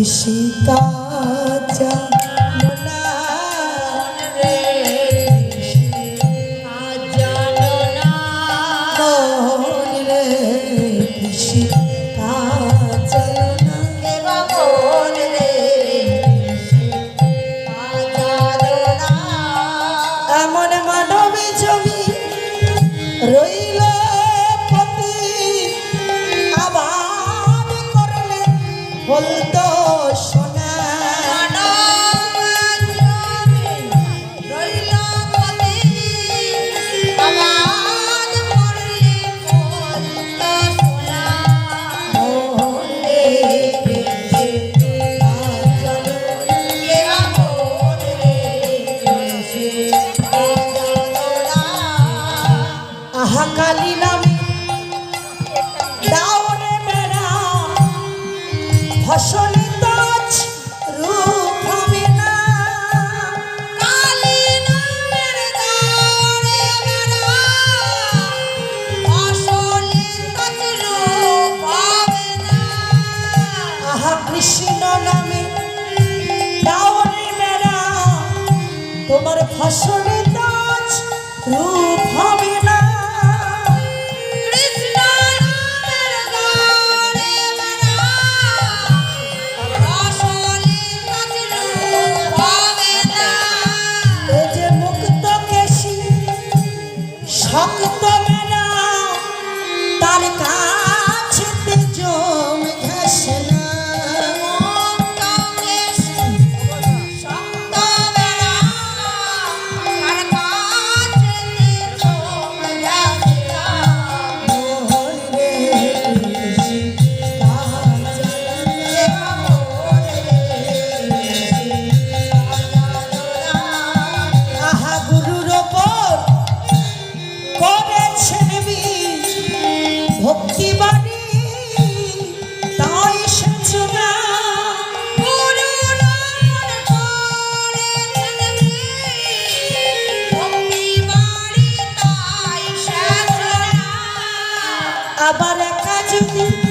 ঋষিকা রইল পতি আবার করলে বলতো সোনা রইল পতি আবার করলে বলতো সোনা কালী নামে দাওরে বেড়া ফসলি তাজ রূপ হবে না কালী নামের দাওরে বেড়া ফসলি তাজ রূপ হবে না কৃষ্ণ নামে দাওরে বেড়া তোমার ফসলি তাজ রূপ হবে না শক্ত মেলা তার কাছে জম ঘেসে না শক্ত মেলা তার কাছে জম ঘেসে না আহা গুরুর ওপর ভক্তি বাণী তাই সেচনা আবার একা যদি